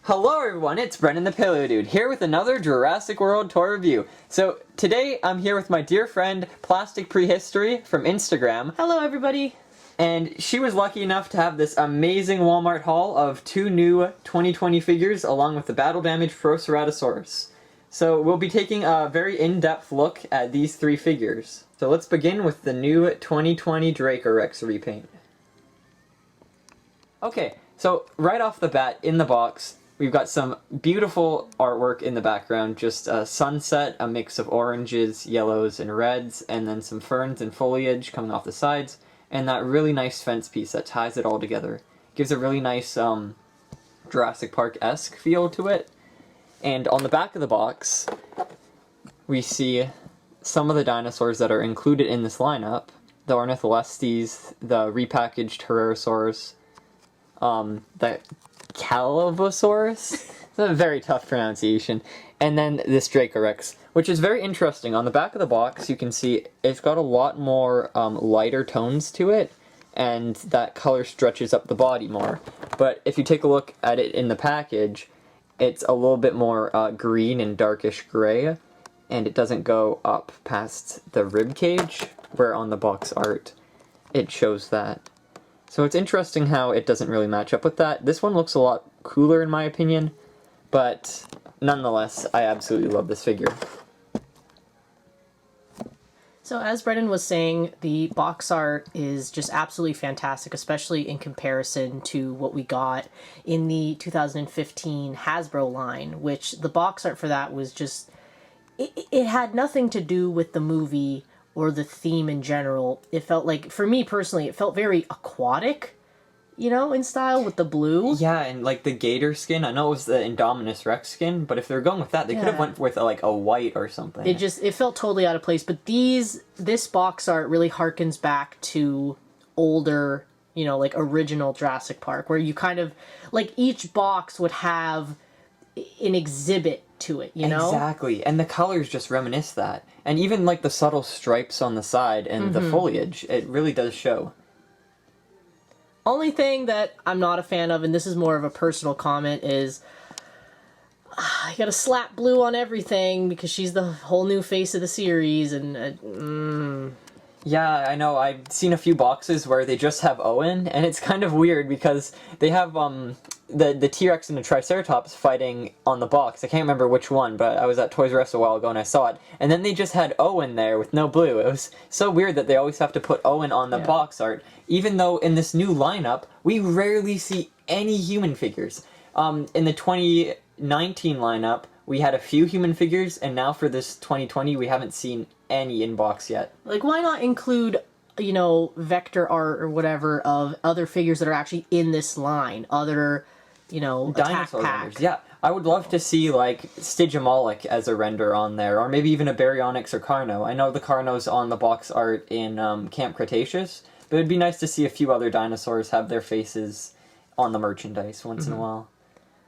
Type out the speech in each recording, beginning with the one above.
Hello everyone, it's Brendan the Paleo Dude, here with another Jurassic World tour review. So, today I'm here with my dear friend, PlasticPrehistory from Instagram. Hello everybody! And she was lucky enough to have this amazing Walmart haul of 2 new 2020 figures along with the battle-damaged Proceratosaurus. So, we'll be taking a very in-depth look at these 3 figures. So let's begin with the new 2020 Dracorex repaint. Okay, so right off the bat, in the box, we've got some beautiful artwork in the background, just a sunset, a mix of oranges, yellows, and reds, and then some ferns and foliage coming off the sides, and that really nice fence piece that ties it all together. Gives a really nice Jurassic Park-esque feel to it. And on the back of the box, we see some of the dinosaurs that are included in this lineup. The Ornitholestes, the repackaged Herrerasaurus, the Gallimimus. It's a very tough pronunciation. And then this Dracorex, which is very interesting. On the back of the box, you can see it's got a lot more lighter tones to it, and that color stretches up the body more. But if you take a look at it in the package, it's a little bit more green and darkish gray, and it doesn't go up past the rib cage, where on the box art it shows that. So it's interesting how it doesn't really match up with that. This one looks a lot cooler in my opinion, but nonetheless, I absolutely love this figure. So as Brendan was saying, the box art is just absolutely fantastic, especially in comparison to what we got in the 2015 Hasbro line, which the box art for that was just... It had nothing to do with the movie or the theme in general. It felt like, for me personally, it felt very aquatic, you know, in style with the blue. Yeah, and like the gator skin, I know it was the Indominus Rex skin, but if they're going with that, they could have went with like a white or something. It felt totally out of place, but this box art really harkens back to older, you know, like original Jurassic Park, where you kind of, like each box would have an exhibit to it, you know? Exactly, and the colors just reminisce that. And even like the subtle stripes on the side and the foliage, it really does show. Only thing that I'm not a fan of, and this is more of a personal comment, is I gotta slap Blue on everything because she's the whole new face of the series, and Yeah, I know. I've seen a few boxes where they just have Owen, and it's kind of weird because they have the T-Rex and the Triceratops fighting on the box. I can't remember which one, but I was at Toys R Us a while ago and I saw it. And then they just had Owen there with no Blue. It was so weird that they always have to put Owen on the box art, even though in this new lineup, we rarely see any human figures. In the 2019 lineup, we had a few human figures, and now for this 2020, we haven't seen any in box yet. Like, why not include, you know, vector art or whatever of other figures that are actually in this line? Other, you know, dinosaur attack renders. Yeah, I would love to see, like, Stygimoloch as a render on there, or maybe even a Baryonyx or Carno. I know the Carno's on the box art in Camp Cretaceous, but it'd be nice to see a few other dinosaurs have their faces on the merchandise once in a while.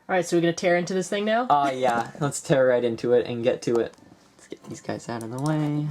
Alright, so we're gonna tear into this thing now? Yeah, let's tear right into it and get to it. Let's get these guys out of the way.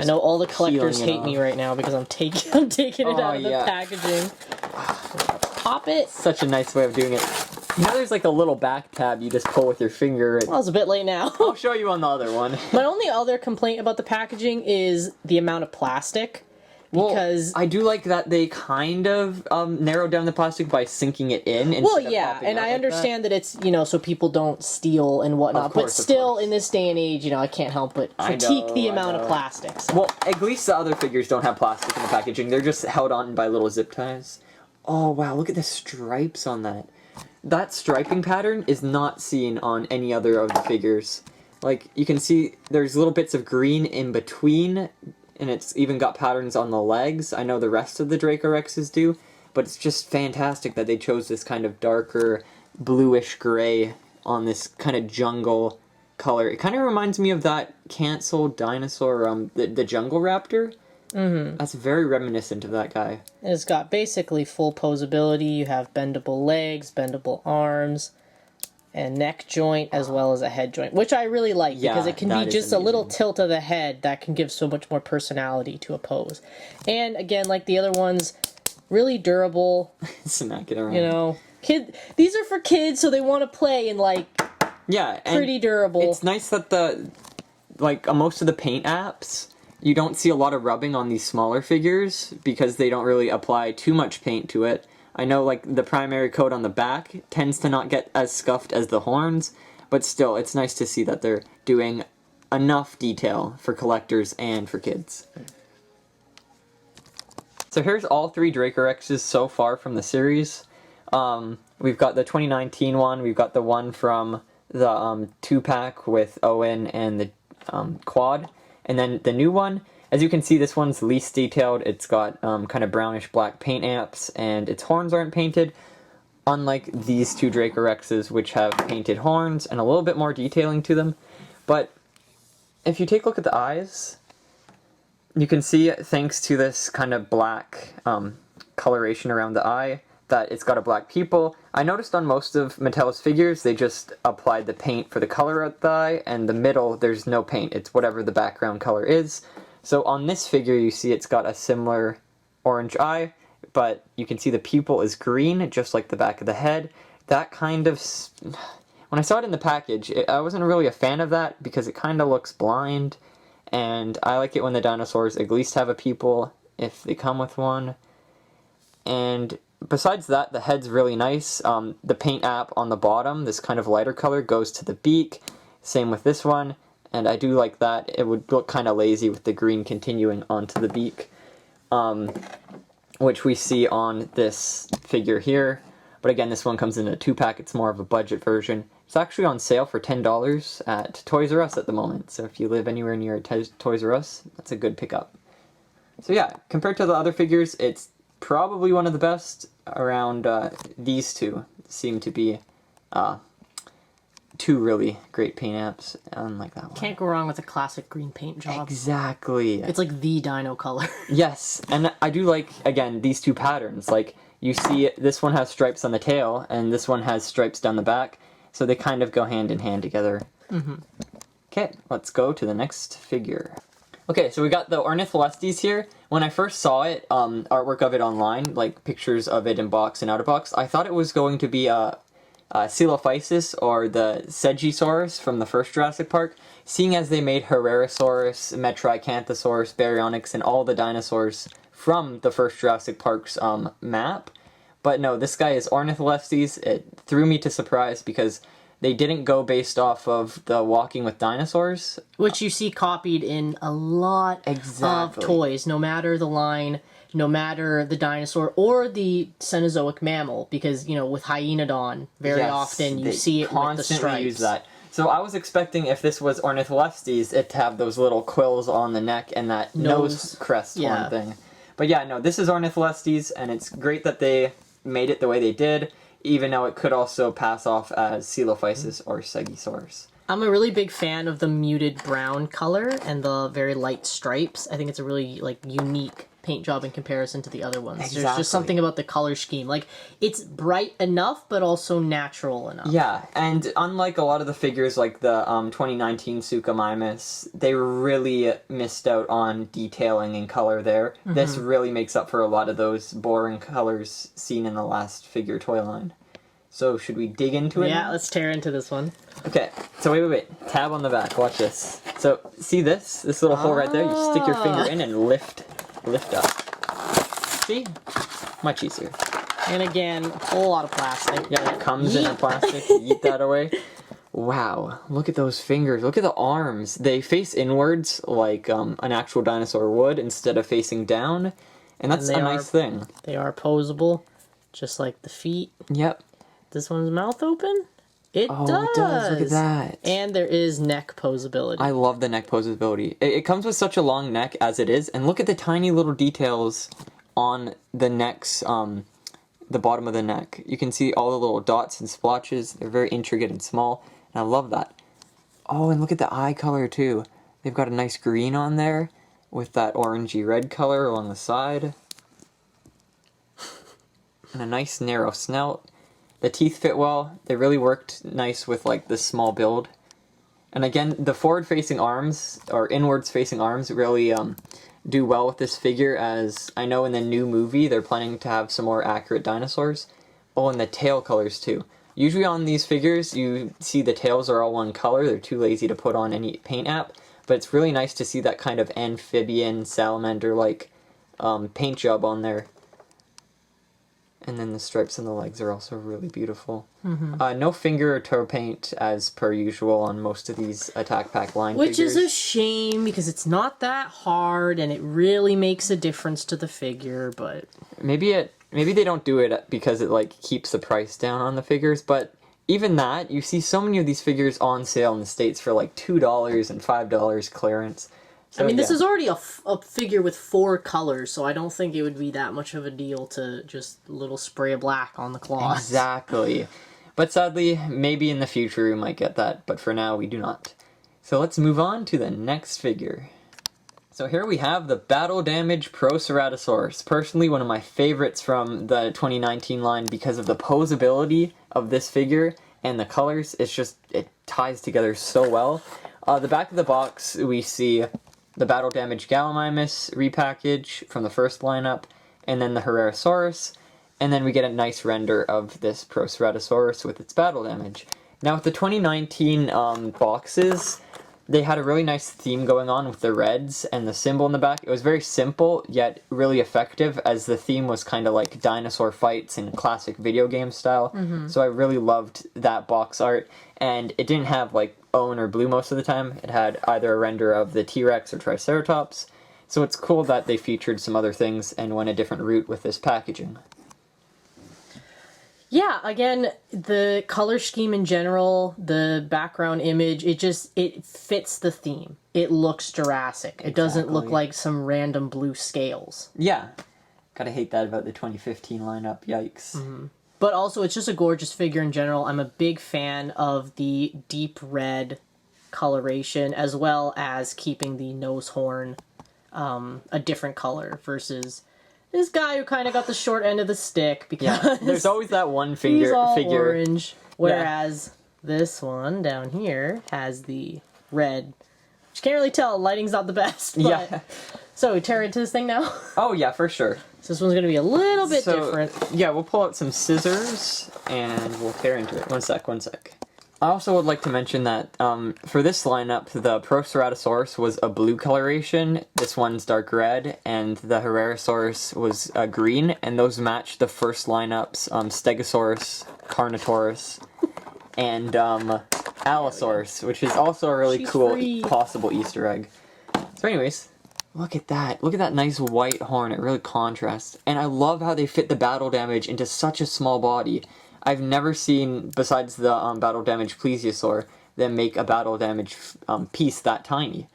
I know all the collectors hate me right now because I'm taking it out of the packaging. Pop it! Such a nice way of doing it. You know there's like a little back tab you just pull with your finger. Well, it's a bit late now. I'll show you on the other one. My only other complaint about the packaging is the amount of plastic. Because I do like that they kind of narrowed down the plastic by sinking it in. Well, yeah, and I understand that it's, you know, so people don't steal and whatnot. But still, in this day and age, you know, I can't help but critique the amount of plastics. Well, at least the other figures don't have plastic in the packaging. They're just held on by little zip ties. Oh, wow, look at the stripes on that. That striping pattern is not seen on any other of the figures. Like, you can see there's little bits of green in between, and it's even got patterns on the legs. I know the rest of the Dracorexes do, but it's just fantastic that they chose this kind of darker bluish gray on this kind of jungle color. It kind of reminds me of that canceled dinosaur, the Jungle Raptor. That's very reminiscent of that guy. It's got basically full posability. You have bendable legs, bendable arms, and neck joint as well as a head joint, which I really like because it can be just a little tilt of the head that can give so much more personality to a pose. And again, like the other ones, really durable. Snack it around. You know, these are for kids, so they want to play and like. Yeah, and pretty durable. It's nice that most of the paint apps, you don't see a lot of rubbing on these smaller figures because they don't really apply too much paint to it. I know like the primary coat on the back tends to not get as scuffed as the horns, but still it's nice to see that they're doing enough detail for collectors and for kids. So here's all 3 Dracorexes so far from the series. We've got the 2019 one, we've got the one from the 2-pack with Owen and the quad, and then the new one. As you can see, this one's least detailed. It's got kind of brownish black paint apps, and its horns aren't painted, unlike these 2 Dracorexes, which have painted horns and a little bit more detailing to them. But if you take a look at the eyes, you can see, thanks to this kind of black coloration around the eye, that it's got a black pupil. I noticed on most of Mattel's figures, they just applied the paint for the color of the eye, and the middle, there's no paint. It's whatever the background color is. So on this figure, you see it's got a similar orange eye, but you can see the pupil is green, just like the back of the head. That kind of... When I saw it in the package, I wasn't really a fan of that, because it kind of looks blind, and I like it when the dinosaurs at least have a pupil, if they come with one. And besides that, the head's really nice. The paint app on the bottom, this kind of lighter color, goes to the beak. Same with this one, and I do like that. It would look kind of lazy with the green continuing onto the beak, which we see on this figure here. But again, this one comes in a 2-pack. It's more of a budget version. It's actually on sale for $10 at Toys R Us at the moment. So if you live anywhere near a Toys R Us, that's a good pickup. So yeah, compared to the other figures, it's probably one of the best. Around these 2 seem to be 2 really great paint apps, unlike that one. Can't go wrong with a classic green paint job. Exactly. It's like the dino color. Yes, and I do like, again, these 2 patterns. Like, you see this one has stripes on the tail, and this one has stripes down the back, so they kind of go hand in hand together. Okay, let's go to the next figure. Okay, so we got the Ornitholestes here. When I first saw it, artwork of it online, like pictures of it in box and out of box, I thought it was going to be a Coelophysis or the Segisaurus from the first Jurassic Park, seeing as they made Herrerasaurus, Metriacanthosaurus, Baryonyx, and all the dinosaurs from the first Jurassic Park's map. But no, this guy is Ornitholestes. It threw me to surprise because they didn't go based off of the Walking with Dinosaurs. Which you see copied in a lot of toys, no matter the line, no matter the dinosaur, or the Cenozoic mammal, because, you know, with Hyenodon, very often you see it with the stripes. Use that. So I was expecting, if this was Ornitholestes, it to have those little quills on the neck and that nose crest horn thing. But yeah, no, this is Ornitholestes, and it's great that they made it the way they did, even though it could also pass off as Coelophysis or Segisaurus. I'm a really big fan of the muted brown color and the very light stripes. I think it's a really, like, unique paint job in comparison to the other ones. Exactly. There's just something about the color scheme. Like, it's bright enough, but also natural enough. Yeah, and unlike a lot of the figures like the 2019 Suchomimus, they really missed out on detailing and color there. This really makes up for a lot of those boring colors seen in the last figure toy line. So, should we dig into it? Yeah, let's tear into this one. Okay, so wait. Tab on the back, watch this. So, see this? This little hole right there? You stick your finger in and lift up. See? Much easier. And again, a whole lot of plastic. Yeah, it comes in a plastic. Yeet that away. Wow, look at those fingers. Look at the arms. They face inwards like an actual dinosaur would instead of facing down. And that's a nice thing. They are posable, just like the feet. Yep. This one's mouth open? It does. It does. Look at that. And there is neck posability. I love the neck posability. It comes with such a long neck as it is, and look at the tiny little details on the neck's, the bottom of the neck. You can see all the little dots and splotches. They're very intricate and small, and I love that. Oh, and look at the eye color, too. They've got a nice green on there with that orangey red color along the side. And a nice narrow snout. The teeth fit well. They really worked nice with like this small build. And again, the forward-facing arms, or inwards-facing arms, really do well with this figure, as I know in the new movie they're planning to have some more accurate dinosaurs. Oh, and the tail colors too. Usually on these figures you see the tails are all one color, they're too lazy to put on any paint app, but it's really nice to see that kind of amphibian, salamander-like paint job on there. And then the stripes on the legs are also really beautiful. No finger or toe paint as per usual on most of these Attack Pack line Which figures. is a shame, because it's not that hard, and it really makes a difference to the figure, but... Maybe they don't do it because it like keeps the price down on the figures, but even that, you see so many of these figures on sale in the States for like $2 and $5 clearance. So, I mean, this is already a figure with 4 colors, so I don't think it would be that much of a deal to just a little spray of black on the claws. Exactly. But sadly, maybe in the future we might get that, but for now we do not. So let's move on to the next figure. So here we have the Battle Damage Proceratosaurus. Personally, one of my favorites from the 2019 line because of the posability of this figure and the colors. It ties together so well. The back of the box, we see the Battle Damage Gallimimus repackage from the first lineup, and then the Herrerasaurus, and then we get a nice render of this Proceratosaurus with its battle damage. Now with the 2019 boxes, they had a really nice theme going on with the reds and the symbol in the back. It was very simple, yet really effective, as the theme was kind of like dinosaur fights in classic video game style. So I really loved that box art, and it didn't have like own or blue most of the time. It had either a render of the T-Rex or Triceratops. So it's cool that they featured some other things and went a different route with this packaging. Yeah, again, the color scheme in general, the background image, it fits the theme. It looks Jurassic. It doesn't look like some random blue scales. Yeah. Gotta hate that about the 2015 lineup. Yikes. But also, it's just a gorgeous figure in general. I'm a big fan of the deep red coloration, as well as keeping the nose horn a different color versus this guy who kind of got the short end of the stick, because there's always that one he's all figure. orange, whereas this one down here has the red. Which you can't really tell. Lighting's not the best. But... Yeah. So we tear into this thing now. Oh yeah, for sure. So this one's going to be a little bit different. Yeah, we'll pull out some scissors and we'll tear into it. One sec. I also would like to mention that for this lineup, the Proceratosaurus was a blue coloration, this one's dark red, and the Herrerasaurus was green, and those match the first lineup's Stegosaurus, Carnotaurus, and Allosaurus, which is also a really cool possible Easter egg. So anyways, look at that. Look at that nice white horn. It really contrasts. And I love how they fit the battle damage into such a small body. I've never seen, besides the battle damage plesiosaur, them make a battle damage piece that tiny.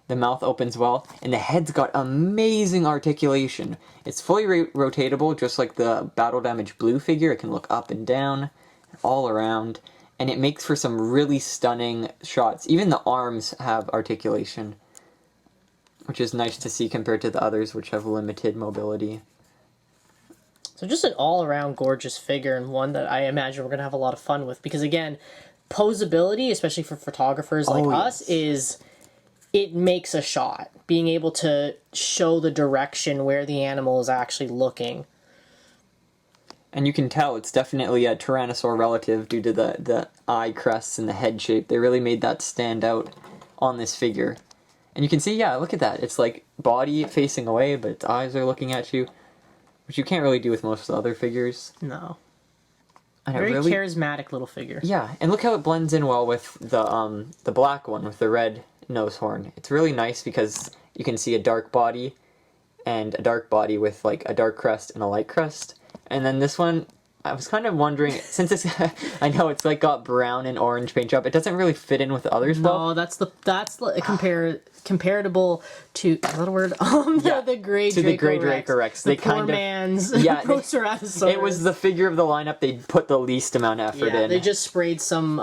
The mouth opens well, and the head's got amazing articulation. It's fully rotatable, just like the battle damage blue figure. It can look up and down, all around, and it makes for some really stunning shots. Even the arms have articulation, which is nice to see compared to the others, which have limited mobility. So just an all-around gorgeous figure, and one that I imagine we're going to have a lot of fun with. Because again, posability, especially for photographers like us, it makes a shot. Being able to show the direction where the animal is actually looking. And you can tell it's definitely a Tyrannosaur relative due to the eye crests and the head shape. They really made that stand out on this figure. And you can see, yeah, look at that. It's like body facing away, but its eyes are looking at you. Which you can't really do with most of the other figures. No. And Very charismatic little figure. Yeah, and look how it blends in well with the black one with the red nose horn. It's really nice because you can see a dark body and a dark body with like a dark crest and a light crest. And then this one, I was kind of wondering, since it's, I know it's like got brown and orange paint job, it doesn't really fit in with the others well. No, that's comparable to, is that a word? The gray Dracorex. To the gray Dracorex. The poor man's Proceratosaurus. It was the figure of the lineup they put the least amount of effort in. They just sprayed some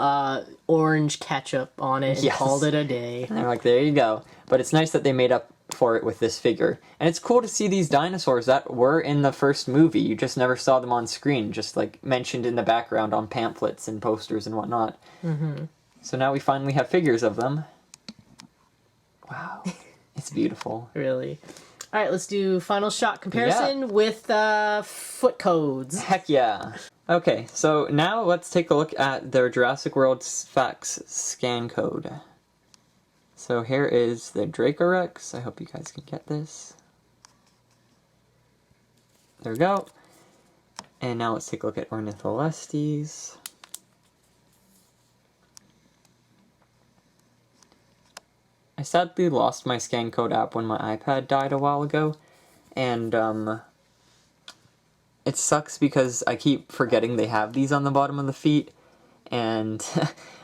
orange ketchup on it and called it a day. And they're like, there you go. But it's nice that they made up for it with this figure. And it's cool to see these dinosaurs that were in the first movie. You just never saw them on screen, just like mentioned in the background on pamphlets and posters and whatnot. So now we finally have figures of them. Wow. It's beautiful. Really. All right, let's do final shot comparison with foot codes. Heck yeah. Okay, so now let's take a look at their Jurassic World Facts scan code. So here is the Dracorex. I hope you guys can get this. There we go. And now let's take a look at ornitholestes. I sadly lost my scan code app when my iPad died a while ago, and it sucks because I keep forgetting they have these on the bottom of the feet, and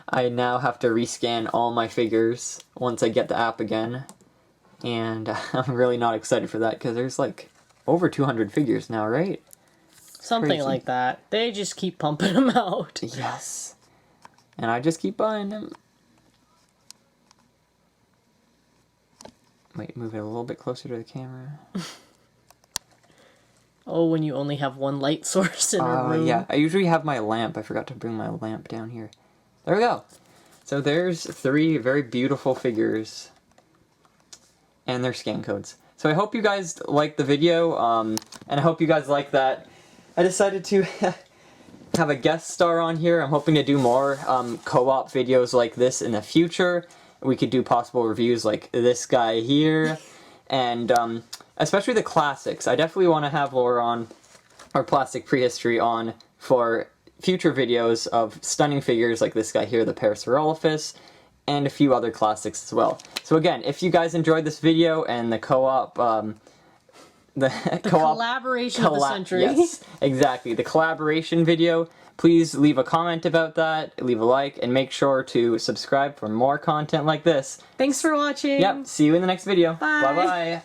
I now have to rescan all my figures once I get the app again, and I'm really not excited for that because there's like over 200 figures now, right? Something Crazy. like that. They just keep pumping them out. Yes. And I just keep buying them. Wait, move it a little bit closer to the camera. Oh, when you only have one light source in a room. Yeah, I usually have my lamp. I forgot to bring my lamp down here. There we go. So there's 3 very beautiful figures and their scan codes. So I hope you guys liked the video, and I hope you guys like that. I decided to have a guest star on here. I'm hoping to do more co-op videos like this in the future. We could do possible reviews like this guy here, and especially the classics. I definitely want to have Laura on, or Plastic Prehistory on, for future videos of stunning figures like this guy here, the Proceratosaurus, and a few other classics as well. So again, if you guys enjoyed this video and the co-op, the collaboration of the century. Yes, exactly. The collaboration video. Please leave a comment about that, leave a like, and make sure to subscribe for more content like this. Thanks for watching. Yep, see you in the next video. Bye. Bye-bye.